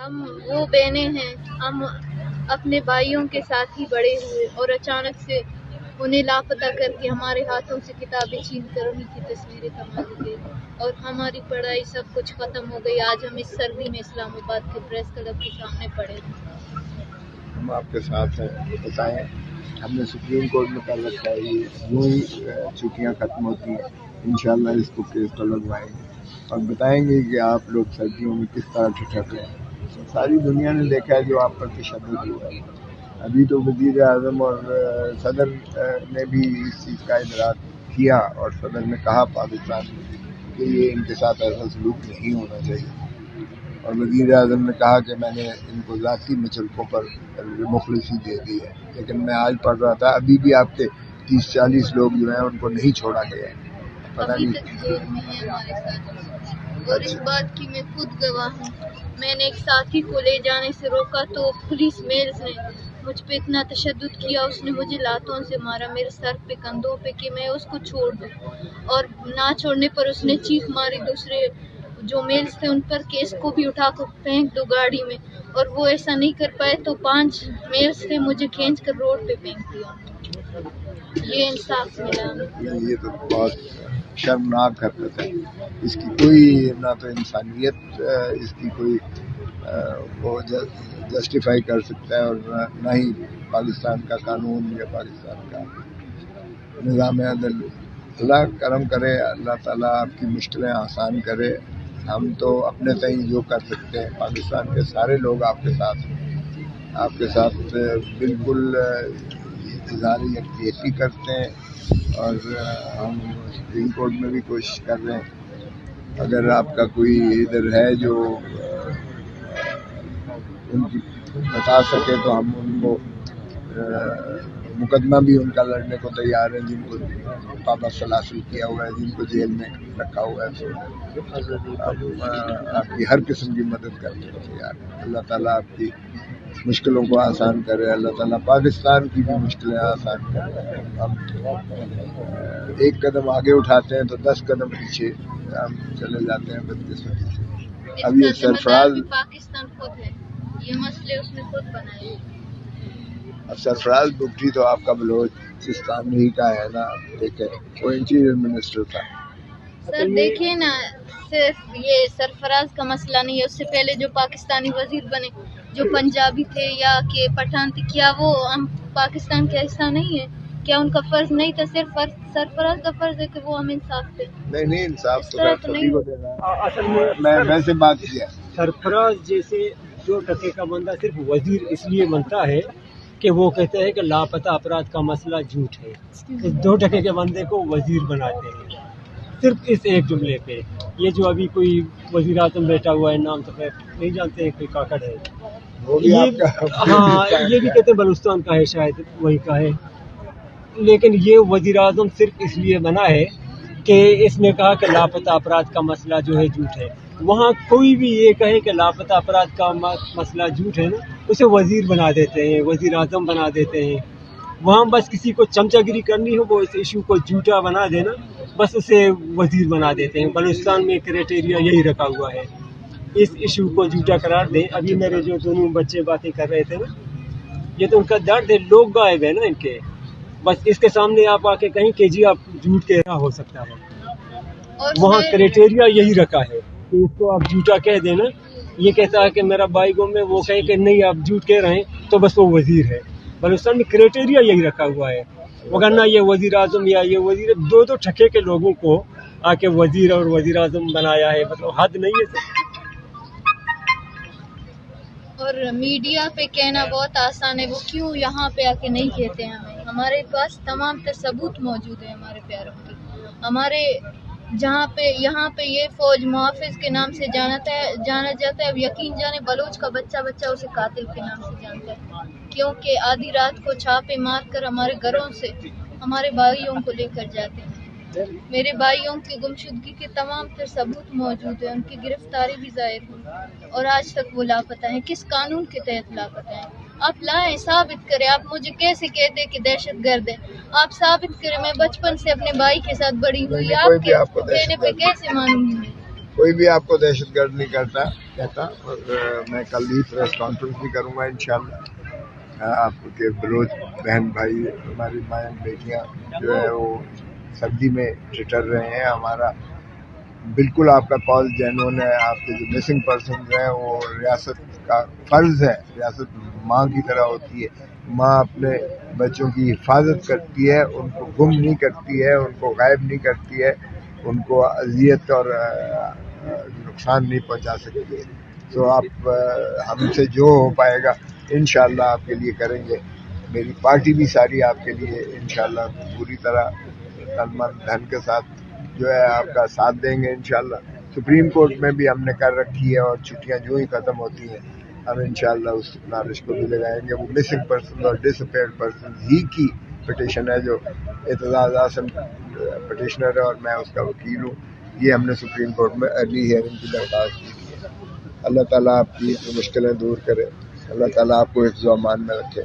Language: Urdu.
ہم وہ بہنیں ہیں، ہم اپنے بھائیوں کے ساتھ ہی بڑے ہوئے اور اچانک سے انہیں لاپتہ کر کے ہمارے ہاتھوں سے کتابیں چھین کر انہیں کی تصویریں تھما دی گئی اور ہماری پڑھائی سب کچھ ختم ہو گئی. آج ہم اس سردی میں اسلام آباد کے پریس کلب کے سامنے پڑے ہیں. ہم آپ کے ساتھ ہیں. بتائیں، ہم نے سپریم کورٹ میں کر رکھا ہے، یوں ہی چھٹیاں ختم ہوتی ہیں انشاءاللہ اس کو کیس پر لگوائیں گے اور بتائیں گے کہ آپ لوگ سردیوں میں کس طرح ٹھٹر رہے ہیں. ساری دنیا نے دیکھا ہے جو آپ پر تشدد ہوا ہے. ابھی تو وزیر اعظم اور صدر نے بھی اس چیز کا ادراک کیا اور صدر نے کہا پاکستان میں کہ یہ ان کے ساتھ ایسا سلوک نہیں ہونا چاہیے اور وزیر اعظم نے کہا کہ میں نے ان کو ذاتی مچلقوں پر مخلصی دے دی ہے. لیکن میں آج پڑھ رہا تھا ابھی بھی آپ کے 30-40 لوگ جو ہیں ان کو نہیں چھوڑا گیا ہے. پتہ ابھی نہیں. تک جیل میں ہیں ہمارے ساتھ اور اس بات کی میں خود گواہ ہوں. میں نے ایک ساتھی کو لے جانے سے روکا تو پولیس میلز نے مجھ پہ اتنا تشدد کیا، اس نے مجھے لاتوں سے مارا میرے سر پہ، کندھوں پہ کہ میں اس کو چھوڑ دوں اور نہ چھوڑنے پر اس نے چیخ ماری دوسرے جو میلز تھے ان پر کہ اس کو بھی اٹھا کر پھینک دو گاڑی میں، اور وہ ایسا نہیں کر پائے تو 5 میلز تھے مجھے کھینچ کر روڈ پہ پھینک دیا. یہ انصاف ملا. یہ تو بہت شرمناک حرکت ہے. اس کی کوئی نہ تو انسانیت اس کی کوئی وہ جسٹیفائی کر سکتا ہے اور نہ ہی پاکستان کا قانون یا پاکستان کا نظام عدل. اللہ کرم کرے، اللہ تعالیٰ آپ کی مشکلیں آسان کرے. ہم تو اپنے تئیں جو کر سکتے ہیں، پاکستان کے سارے لوگ آپ کے ساتھ ہیں، آپ کے ساتھ بالکل اظہار یکجہتی کرتے ہیں اور ہم سپریم کورٹ میں بھی کوشش کر رہے ہیں. اگر آپ کا کوئی ادھر ہے جو ان کی بتا سکے تو ہم ان کو مقدمہ بھی ان کا لڑنے کو تیار ہیں، جن کو پاپا سلاسل کیا ہوا ہے، جن کو جیل میں رکھا ہوا ہے. تو آپ کی ہر قسم کی مدد کرنے کو تیار ہیں. اللہ تعالیٰ آپ کی مشکلوں کو آسان کرے، اللہ تعالیٰ پاکستان کی بھی مشکلیں آسان کرے. ہم ایک قدم آگے اٹھاتے ہیں تو 10 قدم پیچھے ہم چلے جاتے ہیں بدقسمتی سے. اب یہ سرفراز پاکستان خود ہے، یہ مسئلے اس نے خود بنائے. اب سرفراز بگٹی تو آپ کا بلوچستان ہی کا ہے نا، دیکھیں وہ انٹیریئر منسٹر تھا. سر دیکھیے نا، صرف یہ سرفراز کا مسئلہ نہیں ہے، اس سے پہلے جو پاکستانی وزیر بنے جو پنجابی تھے یا کہ پٹھان تھے، کیا وہ ہم پاکستان کا حصہ نہیں ہے؟ کیا ان کا فرض نہیں تھا؟ صرف سرفراز کا فرض ہے کہ وہ ہمیں انصاف دے. نہیں انصاف تو سبھی کو دینا. اصل میں ویسے بات کیا سرفراز جیسے 2 ٹکے کا بندہ صرف وزیر اس لیے بنتا ہے کہ وہ کہتے ہیں کہ لاپتہ افراد کا مسئلہ جھوٹ ہے. اس 2 ٹکے کے بندے کو وزیر بناتے ہیں صرف اس ایک جملے پہ. یہ جو ابھی کوئی وزیر اعظم بیٹھا ہوا ہے، نام تو نہیں جانتے ہیں، کوئی کاکڑ ہے، ہاں یہ بھی کہتے ہیں بلوچستان کا ہے، شاید وہی کا ہے. لیکن یہ وزیر اعظم صرف اس لیے بنا ہے کہ اس نے کہا کہ لاپتہ افراد کا مسئلہ جو ہے جھوٹ ہے. وہاں کوئی بھی یہ کہے کہ لاپتہ افراد کا مسئلہ جھوٹ ہے نا، اسے وزیر بنا دیتے ہیں، وزیر اعظم بنا دیتے ہیں. وہاں بس کسی کو چمچہ گیری کرنی ہو، وہ اس ایشو کو جھوٹا بنا دینا، بس اسے وزیر بنا دیتے ہیں. بلوچستان میں کرائٹیریا یہی رکھا ہوا ہے، اس ایشو کو جھوٹا قرار دیں. ابھی میرے جو دونوں بچے باتیں کر رہے تھے نا، یہ تو ان کا درد ہے. لوگ غائب ہیں نا ان کے، بس اس کے سامنے آپ آ کے کہیں کہ جی آپ جھوٹ کہہ رہا ہو سکتا ہے. وہاں کرائٹیریا یہی رکھا ہے کہ اس کو آپ جھوٹا کہہ دینا. یہ کہتا ہے کہ میرا بھائی گم ہے، وہ کہے کہ نہیں آپ جھوٹ کہہ رہے ہیں تو بس وہ وزیر ہے. بلوچستان میں کرائٹیریا یہی رکھا ہوا ہے. وگرنہ یہ وزیر اعظم یا یہ وزیر 2 ٹھکے کے لوگوں کو آ کے وزیر اور وزیر اعظم بنایا ہے، مطلب حد نہیں ہے. اور میڈیا پہ کہنا بہت آسان ہے، وہ کیوں یہاں پہ آ کے نہیں کہتے ہیں ہمیں؟ ہمارے پاس تمام تر ثبوت موجود ہیں ہمارے پیاروں کے. ہمارے یہاں پہ یہ فوج محافظ کے نام سے جانا جاتا ہے. اب یقین جانے بلوچ کا بچہ اسے قاتل کے نام سے جانتا ہے، کیونکہ آدھی رات کو چھاپے مار کر ہمارے گھروں سے ہمارے بھائیوں کو لے کر جاتے ہیں. میرے بھائیوں کی گمشدگی کے تمام تر ثبوت موجود ہیں، ان کی گرفتاری بھی ظاہر ہوئی اور آج تک وہ لاپتہ ہیں. کس قانون کے تحت لاپتہ ہیں؟ آپ لائیں، ثابت کریں. آپ مجھے کیسے کہتے کہ دہشت گرد ہے؟ آپ ثابت کریں. میں بچپن سے اپنے بھائی کے ساتھ بڑی ہوئی، آپ کے کہنے پہ کیسے مانوں گی میں؟ کوئی بھی آپ کو دہشت گرد نہیں کہتا. اور میں کل ہی پریس کانفرنس بھی کروں گا انشاءاللہ. آپ کے بلوچ بہن بھائی ہماری مائیں بیٹیاں جو ہے وہ سردی میں ٹٹر رہے ہیں. ہمارا بالکل آپ کا کال جینون ہے. آپ کے جو مسنگ پرسنز ہیں وہ ریاست کا فرض ہے. ریاست ماں کی طرح ہوتی ہے. ماں اپنے بچوں کی حفاظت کرتی ہے، ان کو گم نہیں کرتی ہے، ان کو غائب نہیں کرتی ہے، ان کو اذیت اور نقصان نہیں پہنچا سکتی ہے. تو آپ ہم سے جو ہو پائے گا انشاءاللہ آپ کے لیے کریں گے. میری پارٹی بھی ساری آپ کے لیے انشاءاللہ پوری طرح تن من دھن کے ساتھ جو ہے آپ کا ساتھ دیں گے انشاءاللہ. سپریم کورٹ میں بھی ہم نے کر رکھی ہے اور چھٹیاں جو ہی ختم ہوتی ہیں ہم انشاءاللہ اس نالش کو بھی لگائیں گے. وہ مسنگ پرسن اور ڈس اپیئرڈ پرسن ہی کی پٹیشن ہے جو اعتزاز احسن پٹیشنر ہے اور میں اس کا وکیل ہوں. یہ ہم نے سپریم کورٹ میں ارلی ہیئرنگ کی درخواست کی ہے. اللہ تعالیٰ آپ کی مشکلیں دور کرے. اللہ تعالیٰ آپ کو حفظ و امان میں رکھے.